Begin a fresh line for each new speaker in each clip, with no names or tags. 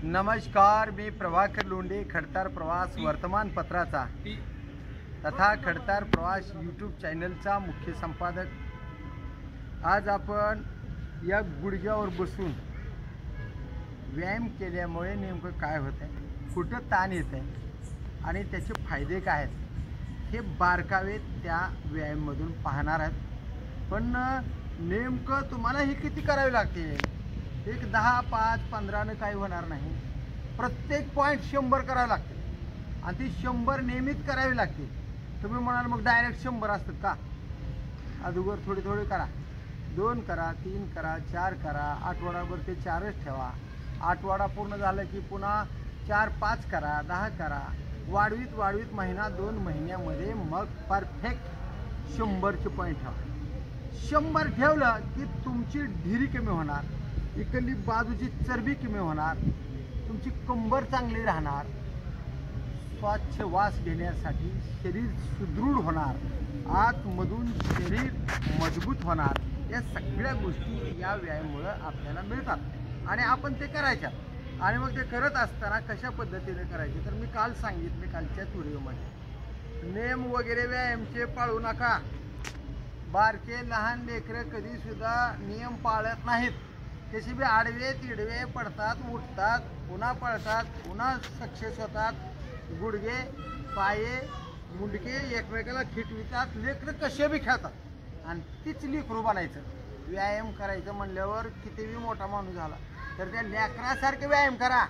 नमस्कार, मी प्रभाकर लोंढे, खडतार प्रवास वर्तमानपत्राचा तथा खडतार प्रवास यूट्यूब चॅनलचा मुख्य संपादक। आज आपण या गुडघ्यावर बसून व्यायाम केल्यामुळे नेमकं काय होतं, कुठं ताण येतं आणि त्याचे फायदे काय आहेत हे बारकावे त्या व्यायामामधून पाहणार आहेत। पण नेमकं तुम्हाला हे किती करावे लागते? एक 10, 5, 15 काही होणार नाही। प्रत्येक पॉईंट 100 करावे लागते आणि ती 100 नेहमीच करावी लागते। तुम्ही म्हणाल मग डायरेक्ट 100 असतात का? अगोदर थोडे थोडे करा, 2 करा, 3 करा, 4 करा, आठवडाभर ते 4च ठेवा। आठवडा पूर्ण झालं की पुन्हा 4, 5 करा, 10 करा, वाढवीत महिना 2 महिन्यामध्ये मग परफेक्ट 100चे पॉईंट ठेवा। 100 ठेवलं की तुमची ढिरी कमी होणार, इकडली बाजूची चरबी कमी होणार, तुमची कंबर चांगली राहणार, स्वच्छ वास घेण्यासाठी शरीर सुदृढ होणार, आतमधून शरीर मजबूत होणार। या सगळ्या गोष्टी या व्यायामामुळे आपल्याला मिळतात आणि आपण ते करायच्या। आणि मग ते करत असताना कशा पद्धतीने करायचे तर मी काल सांगितले कालच्याच व्हिडिओमध्ये, नेम वगैरे व्यायामचे पाळू नका। बारके लहान लेकरं कधीसुद्धा नियम पाळत नाहीत, कशी बी आडवे तिडवे पडतात, उठतात, पुन्हा पळतात, पुन्हा सक्सेस होतात, गुडघे पाये मुंडके एकमेकाला खिटवितात, लेकरं कसे बी खेळतात आणि तीच लेकरू बनायचं। व्यायाम करायचं म्हणल्यावर कितीही मोठा माणूस झाला तर त्या लेकरासारखे व्यायाम करा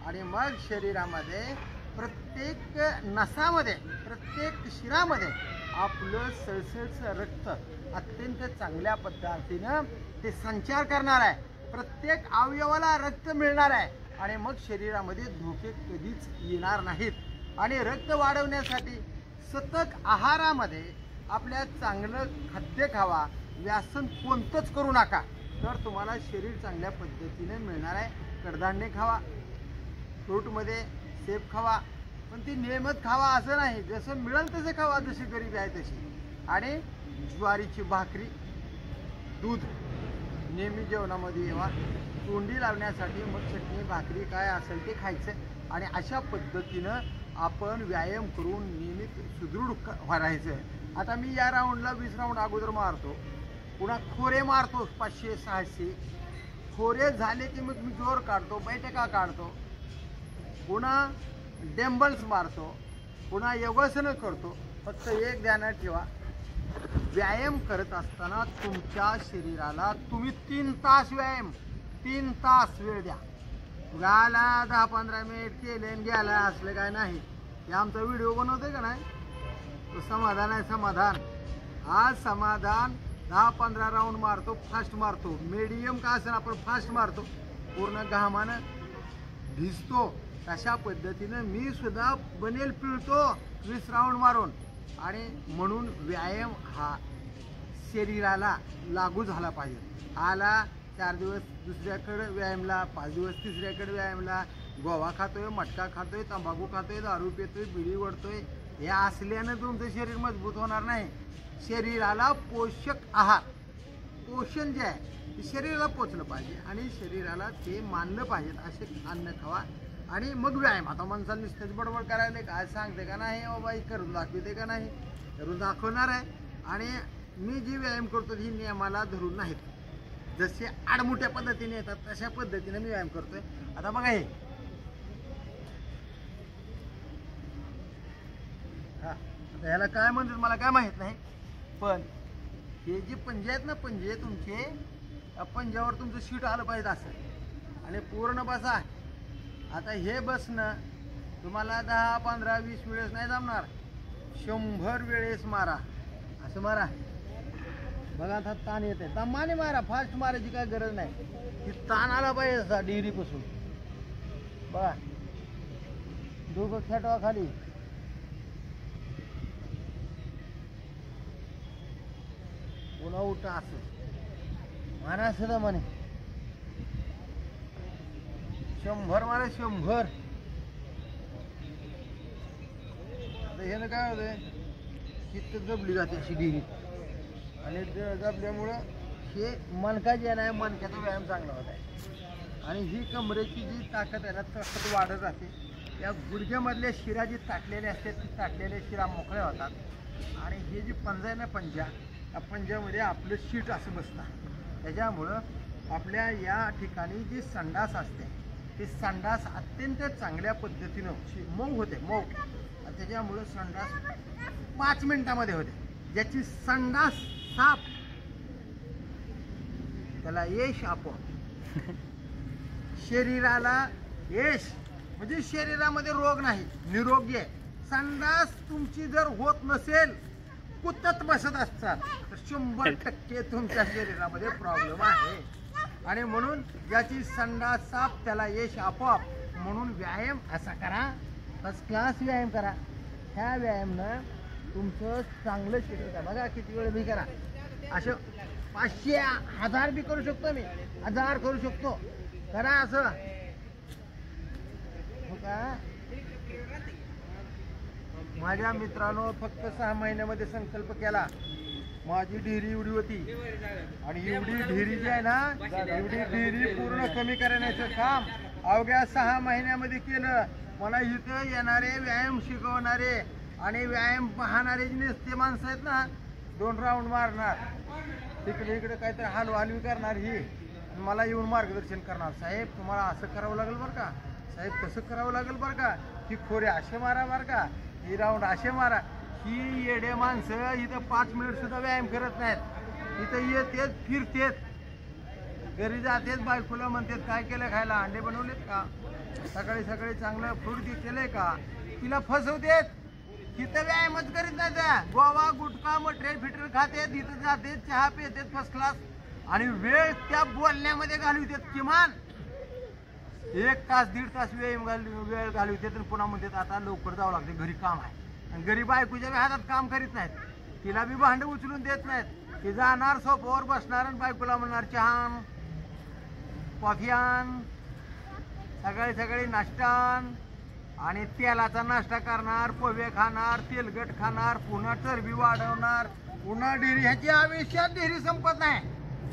आणि मग शरीरामध्ये प्रत्येक नसामध्ये प्रत्येक शिरामध्ये आपलं सळसळचं रक्त अत्यंत चांगल्या पद्धतीनं ते संचार करणार आहे, प्रत्येक अवयवाला रक्त मिळणार आहे आणि मग शरीरामध्ये धोके कधीच येणार नाहीत। आणि रक्त वाढवण्यासाठी सतत आहारामध्ये आपल्या चांगलं खाद्य खावा, व्यासन कोणतंच करू नका तर तुम्हाला शरीर चांगल्या पद्धतीने मिळणार आहे। कडधान्य खावा, फ्रूटमध्ये सेब खावा, पण ती नियमित खावा असं नाही, जसं मिळेल तसं खावा, जशी गरीबी आहे तशी। आणि ज्वारीची भाकरी, दूध नेहमी जेवणामध्ये येवा, तोंडी लावण्यासाठी मग चटणी भाकरी काय असेल ते खायचं आणि अशा पद्धतीनं आपण व्यायाम करून नियमित सुदृढ व्हायचं। आता मी या राऊंडला 20 राऊंड अगोदर मारतो, पुन्हा खोरे मारतो 500 600 खोरे झाले की मग मी जोर काढतो, बैठका काढतो, पुन्हा डेंबल्स मारतो, पुन्हा योगासनं करतो। फक्त एक ध्यानात ठेवा, व्यायाम करत असताना तुमच्या शरीराला तुम्ही 3 तास व्यायाम 3 तास वेळ द्या। गाला 10-15 मिनिट केले आणि गेला असलं काय नाही। हे आमचा व्हिडिओ बनवते का नाही तो समाधान आहे, समाधान। आज समाधान 10-15 राऊंड मारतो, फास्ट मारतो, मीडियम का असेल आपण फास्ट मारतो, पूर्ण घामानं भिजतो। तशा पद्धतीनं मी सुद्धा बनेल पिळतो 20 राऊंड मारून। आणि म्हणून व्यायाम हा शरीराला लागू झाला पाहिजे। आला 4 दिवस दुसऱ्याकडे व्यायामला, 5 दिवस तिसऱ्याकडे व्यायामला, गोवा खातोय, मटका खातोय, तंबाखू खातोय, दारू पितोय, बिडी ओढतोय, हे असल्यानं तुमचं शरीर मजबूत होणार नाही। शरीराला पोषक आहार, पोषण जे आहे ते शरीराला पोचलं पाहिजे आणि शरीराला ते मानलं पाहिजे असे अन्न खावा आणि मग व्यायाम। आता माणसाला नुसतेच बडबड करायला काय सांगते का नाही, बाबा करून दाखवते का नाही, करून दाखवणार आहे। आणि मी जी व्यायाम करतो ही नियमाला धरून नाहीत, जसे आडमुठ्या पद्धतीने येतात तशा पद्धतीने मी व्यायाम करतोय। आता बघा हे आता ह्याला काय म्हणतात मला काय माहीत नाही, पण हे जे पंजे आहेत ना, पंजे तुमचे पंजावर तुमचं शीट आलं पाहिजे असं आणि पूर्ण बसा। आता हे बसणं तुम्हाला 10, 15, 20 वेळेस नाही जमणार, 100 वेळेस मारा, असं मारा। बघा आता ताण येते, दमाने मारा, फास्ट मारायची काय गरज नाही, की ताण आला पाहिजे असा डिरीपासून। बघा डोकं खेटवा खाली, पुन्हा उठा, असं मारा सुद्धा म्हणे 100 मारा 100। आता ह्यानं काय होतंय, चित्त जपली जाते अशी डिरी आणि जपल्यामुळं हे मनका जे नाही, मनक्याचा व्यायाम चांगला होत आहे। आणि ही कमरेची जी ताकद आहे ना ताकद वाढत राहते. या गुडघ्यामधल्या शिरा जी ताटलेल्या असतात ती ताटलेल्या शिरा मोकळ्या होतात आणि हे जी पंजा आहे ना पंजा, या पंजामध्ये आपलं शीट असं बसतं. त्याच्यामुळं आपल्या या ठिकाणी जी संडास असते ती संडास अत्यंत चांगल्या पद्धतीनं मऊ होते, मऊ. आणि त्याच्यामुळं संडास 5 मिनिटामध्ये होते. ज्याची संडास साफ त्याला यश आपोआप. शरीराला यश म्हणजे शरीरामध्ये रोग नाही, निरोगी आहे. संडास तुमची जर होत नसेल, कुतत बसत असतात तर 100% तुमच्या शरीरामध्ये प्रॉब्लेम आहे. आणि म्हणून ज्याची संडास साफ त्याला यश आपोआप. म्हणून व्यायाम असा करा, फर्स्ट क्लास व्यायाम करा. ह्या व्यायामानं तुमचं चांगलं शरीर आहे. बघा किती वेळ मी करा, असं 500 1000 बी करू शकतो, मी 1000 करू शकतो. करा असं हो का. माझ्या मित्रांनो फक्त 6 महिन्यामध्ये संकल्प केला. माझी ढेरी एवढी होती आणि एवढी ढेरी जी आहे ना, एवढी ढेरी पूर्ण कमी करण्याचं काम अवघ्या 6 महिन्यामध्ये केलं. मला इथं येणारे व्यायाम शिकवणारे आणि व्यायाम पाहणारे जे नुसते माणसं आहेत ना, 2 राऊंड मारणार, तिकडे इकडे काहीतरी हलवाहलवी करणार, ही मला येऊन मार्गदर्शन करणार. साहेब तुम्हाला असं करावं लागेल बरं का, साहेब तसं करावं लागेल बरं का, ही खोरे असे मारा बरं का, ही राऊंड असे मारा. ही येडे माणसं इथं 5 मिनिट सुद्धा व्यायाम करत नाहीत. इथं येतेत फिरतेत, घरी जातेत, बायकोला म्हणतात काय केलं खायला, अंडे बनवलेत का, सकाळी सकाळी चांगलं फ्रूट केलंय का, तिला फसवतेत. तिथं व्यायामच करीत नाही. त्या गोवा गुटखा मटेरियल फिटर खातेत, इथं जातेत, चहा पितेत फर्स्ट क्लास आणि वेळ त्या बोलण्यामध्ये घालवितात. किमान 1 तास 1.5 तास वेळ घालवितात आणि पुन्हा म्हणतात आता लवकर जावं लागते, घरी काम आहे. आणि घरी बायकोच्या हातात काम करीत नाहीत, तिला बी भांडं उचलून देत नाहीत. ती जाणार सोफ्यावर बसणार आणि बायकोला म्हणणार चहा कॉफी आण, सकाळी सकाळी नाश्ता आणि तेलाचा नाश्ता करणार, पोहे खाणार, तेलकट खाणार, पुन्हा चरबी वाढवणार, पुन्हा ढेरी. ह्याची आयुष्यात ढेरी संपत नाही.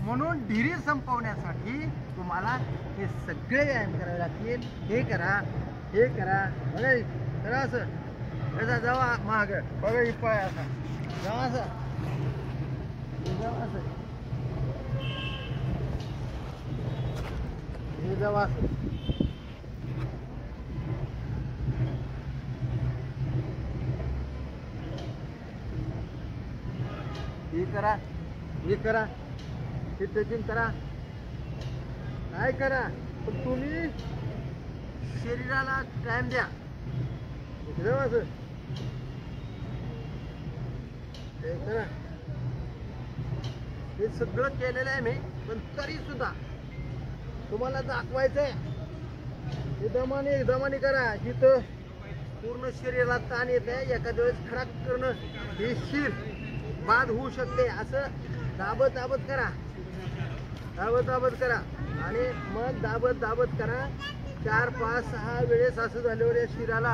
म्हणून ढेरी संपवण्यासाठी तुम्हाला हे सगळे व्यायाम करावे लागतील. हे करा, हे करा, बघा करा असं, कसा जावा महाग बघा, ही पाय असा जावा, असं जावा, असं हे जावा, असं हे करा, हे करा, हे टचिंग करा, काय करा. पण तुम्ही शरीराला टाइम द्या. असं हे करा. हे सगळं केलेलं आहे मी, पण तरी सुद्धा तुम्हाला दाखवायचंय. हे दमाने दमाने करा. जिथं पूर्ण शरीराला ताण येत आहे, एखाद्या वेळेस खराब करणं, हे शिर बाद होऊ शकते. असं दाबत दाबत करा, दाबत दाबत करा आणि मग दाबत दाबत करा. 4, 5, 6 वेळेस असं झाल्यावर या शिराला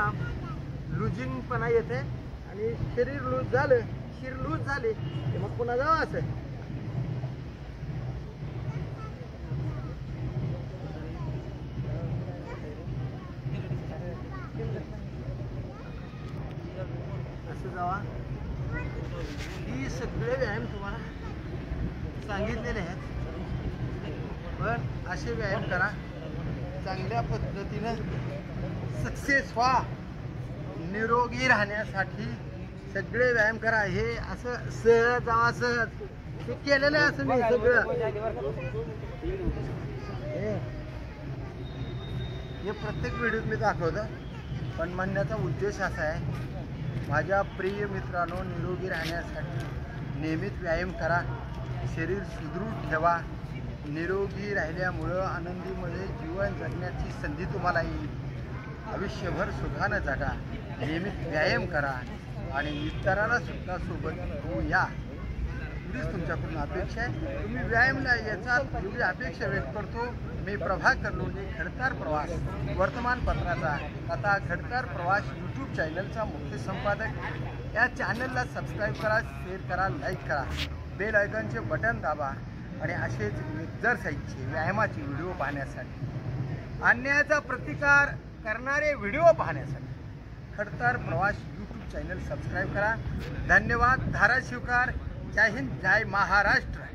लुजिंगपणा येते आणि शरीर लूज झालं, शिर लूज झाले की मग पुन्हा जावं असं. असं जावा. ही सगळे व्यायाम तुम्हाला सांगितलेले आहेत, पण असे व्यायाम करा चांगल्या पद्धतीनं सक्सेस व्हा. निरोगी राहण्यासाठी सगळे व्यायाम करा. हे असं सहज जावा, सहज हे केलेलं आहे असं मी सगळं. हे प्रत्येक व्हिडिओत मी दाखवतो, पण म्हणण्याचा उद्देश असा आहे, माझ्या प्रिय मित्रांनो, निरोगी राहण्यासाठी नियमित व्यायाम करा, शरीर सुदृढ ठेवा. निरोगी राहिल्यामुळं आनंदीमध्ये जीवन जगण्याची संधी तुम्हाला येईल. आयुष्यभर सुखानं जगा, नियमित व्यायाम करा आणि इतरांना सुद्धा सोबत घेऊन या. एवढीच तुमच्याकडून अपेक्षा आहे. तुम्ही व्यायामला याचा एवढी अपेक्षा व्यक्त करतो. मी प्रभाकर लोंढे, खडतार प्रवास वर्तमानपत्राचा तथा खडतार प्रवास यूट्यूब चॅनलचा मुख्य संपादक. या चॅनलला सबस्क्राईब करा, शेअर करा, लाईक करा, बेल आयकॉनचे बटन दाबा आणि असेच एक्झरसाईजचे व्यायामाचे व्हिडिओ पाहण्यासाठी अन्यायाचा प्रतिकार करणारे व्हिडिओ पाहण्यासाठी खडतर प्रवास यूट्यूब चॅनल सबस्क्राईब करा. धन्यवाद. धाराशिवकर. जय हिंद, जय महाराष्ट्र.